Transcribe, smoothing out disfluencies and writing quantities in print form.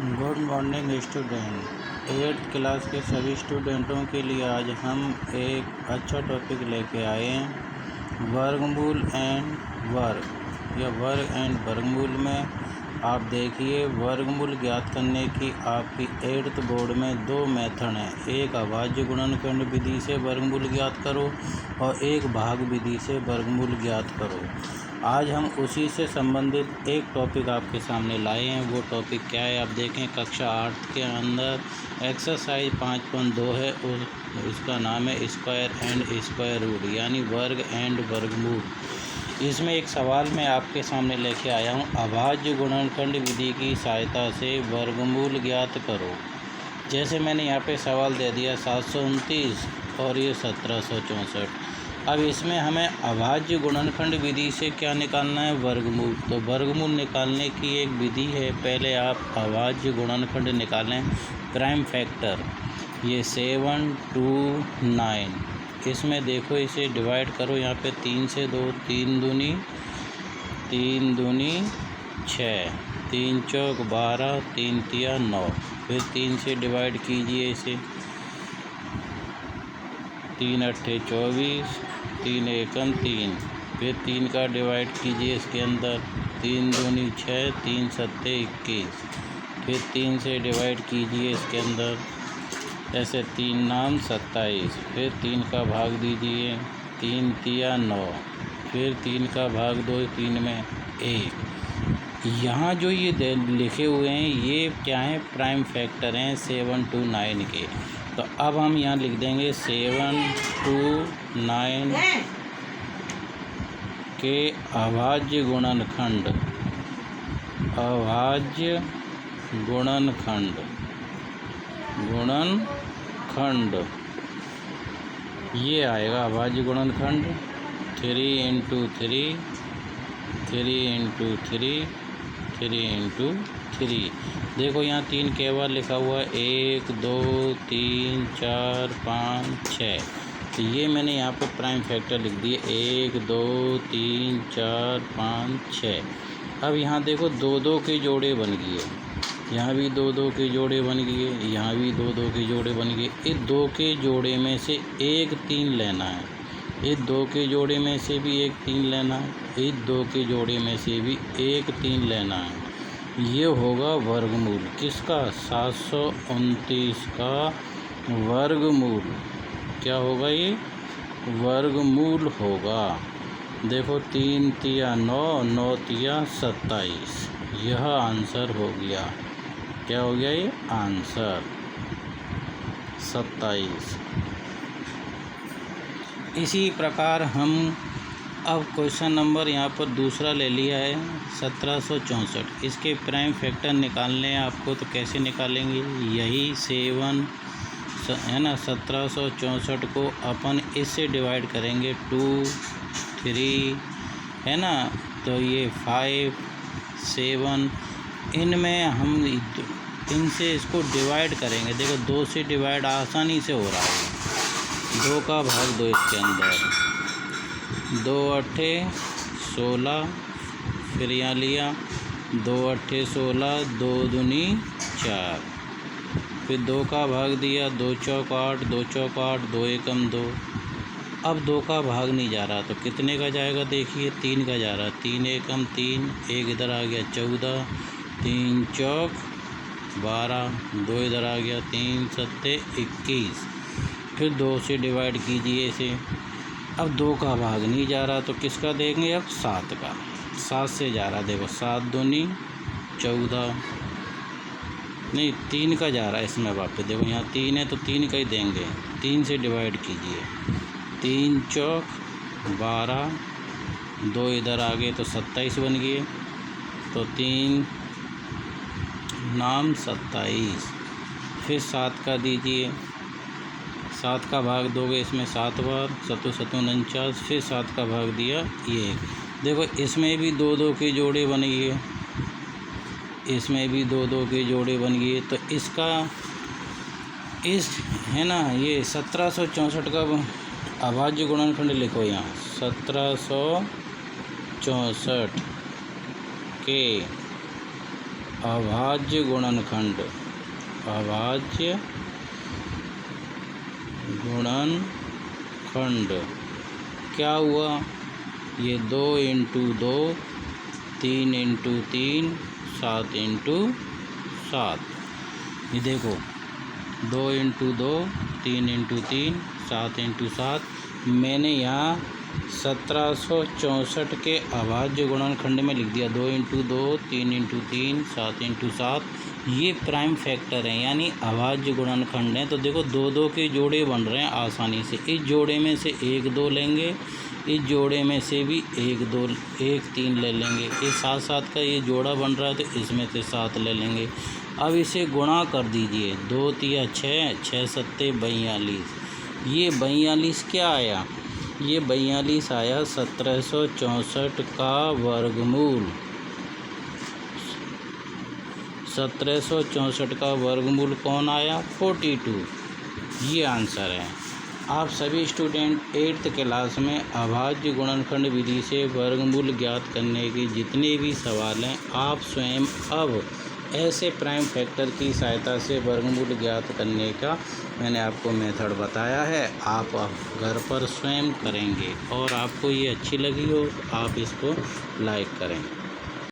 Good morning student. 8th class के सभी स्टूडेंटों के लिए आज हम एक अच्छा टॉपिक लेके आए हैं, वर्गमूल एंड वर्ग या वर्ग एंड वर्गमूल में आप देखिए वर्गमूल ज्ञात करने की आपकी 8th बोर्ड में दो मेथड हैं। एक अभाज्य गुणनखंड विधि से वर्गमूल ज्ञात करो और एक भाग विधि से वर्गमूल ज्ञात करो। आज हम उसी से संबंधित एक टॉपिक आपके सामने लाए हैं। वो टॉपिक क्या है आप देखें, कक्षा 8 के अंदर एक्सरसाइज 5.2 है और इसका नाम है स्क्वायर एंड स्क्वायर रूट यानी वर्ग एंड वर्गमूल। इसमें एक सवाल मैं आपके सामने लेके आया हूँ, अभाज्य गुणनखंड विधि की सहायता से वर्गमूल ज्ञात करो। जैसे मैंने यहाँ पे सवाल दे दिया 729 और ये 1764। अब इसमें हमें अभाज्य गुणनखंड विधि से क्या निकालना है, वर्गमूल। तो वर्गमूल निकालने की एक विधि है, पहले आप अभाज्य गुणनखंड निकालें प्राइम फैक्टर, ये 7, 2, 9। इसमें देखो इसे डिवाइड करो, यहाँ पे 3 से 2, 3 दूनी 6, 3 चौक 12, 3 तिया 9। फिर 3 से डिवाइड कीजिए इसे, 3 अट्ठे 24, 3 एकम 3। फिर 3 का डिवाइड कीजिए इसके अंदर, 3 दूनी 6, 3 सत्ते 21। फिर 3 से डिवाइड कीजिए इसके अंदर, ऐसे 3 नाम 27। फिर 3 का भाग दीजिए, 3 तिया 9। फिर 3 का भाग दो 3 में 1। यहाँ जो ये लिखे हुए हैं ये क्या हैं, प्राइम फैक्टर हैं 7 to 9 के। तो अब हम यहाँ लिख देंगे 7 to 9 के अभाज्य गुणनखंड, अभाज्य गुणनखंड ये आएगा अभाज्य गुणनखंड 3 into 3, 3 into 3, 3 into 3। देखो यहाँ 3 के बार लिखा हुआ है, 1 2 3 4 5 6। तो ये मैंने यहाँ पे प्राइम फैक्टर लिख दिए, 1 2 3 4 5 6। अब यहाँ देखो 2 के जोड़े बन गए, यहाँ भी 2 के जोड़े बन गए, यहाँ भी 2 के जोड़े बन गए। इस 2 के जोड़े में से एक 3 लेना है, इस 2 के जोड़े में से भी एक 3 लेना है, इस 2 के जोड़े में से भी एक 3 लेना है। ये होगा वर्गमूल किसका, 729 का वर्गमूल। क्या होगा ये, वर्गमूल होगा। देखो 3 तिया 9, 9 तिया 27। यह आंसर हो गया। क्या हो गया ये आंसर, 27। इसी प्रकार हम अब क्वेश्चन नंबर यहाँ पर दूसरा ले लिया है 1764। इसके प्राइम फैक्टर निकालने हैं आपको, तो कैसे निकालेंगे, यही 7 है ना, 1764 को अपन इससे डिवाइड करेंगे 2, 3 है ना। तो ये 5, 7 इनमें हम इनसे इसको डिवाइड करेंगे। देखो 2 से डिवाइड आसानी से हो रहा है, 2 का भाग 2 इसके अंदर, 2 अट्ठे 16। फिर यहाँ लिया 2 अट्ठे 16, 2 दूनी 4। फिर 2 का भाग दिया, 2 चौक 8, 2 चौक 8, 2 एकम 2। अब 2 का भाग नहीं जा रहा तो कितने का जाएगा, देखिए 3 का जा रहा, 3 एकम 3, 1 इधर आ गया 14, 3 चौक 12, 2 इधर आ गया, 3 सत्ते 21। फिर 2 से डिवाइड कीजिए इसे। अब 2 का भाग नहीं जा रहा तो किसका देंगे, अब 7 का, 7 से जा रहा, देखो 7 दूनी 14, नहीं 3 का जा रहा है इसमें वापस। देखो यहाँ 3 है तो 3 का ही देंगे, 3 से डिवाइड कीजिए, 3 चौक 12, 2 इधर आ गए तो 27 बन गए, तो 3 नाम 27। फिर 7 का दीजिए, 7 का भाग दोगे इसमें 7 बार, 7 7 49। फिर 7 का भाग दिया ये। देखो इसमें भी 2 के जोड़े बन गए, इसमें भी 2 के जोड़े बन गए। तो इसका इस है ना, ये 1764 का अभाज्य गुणनखंड लिखो यहाँ, 1764 के अभाज्य गुणनखंड, अभाज्य गुणनखंड क्या हुआ? ये 2 × 2 3 × 3 7 × 7। ये देखो 2 × 2 3 × 3 7 × 7। मैंने यहाँ 1764 के अभाज्य गुणनखंड में लिख दिया 2 × 2 3 × 3 7 × 7। ये प्राइम फैक्टर हैं यानी अभाज्य गुणनखंड हैं। तो देखो 2 के जोड़े बन रहे हैं आसानी से। इस जोड़े में से 1 2 लेंगे, इस जोड़े में से भी 1 2 1 3 ले लेंगे। ये 7 7 का ये जोड़ा बन रहा है तो इसमें से 7 ले लेंगे। अब इसे गुणा कर दीजिए, 2 3 6 6 7 42। ये 42 क्या आया? ये 42 आया 1764 का वर्गमूल। 1764 का वर्गमूल कौन आया? 42। ये आंसर है। आप सभी स्टूडेंट 8th क्लास में अभाज्य गुणनखंड विधि से वर्गमूल ज्ञात करने के जितने भी सवाल हैं, आप स्वयं अब ऐसे प्राइम फैक्टर की सहायता से वर्गमूल ज्ञात करने का मैंने आपको मेथड बताया है। आप अब घर पर स्वयं करेंगे और आपको ये अच्छी लगी हो आप इसको लाइक करें।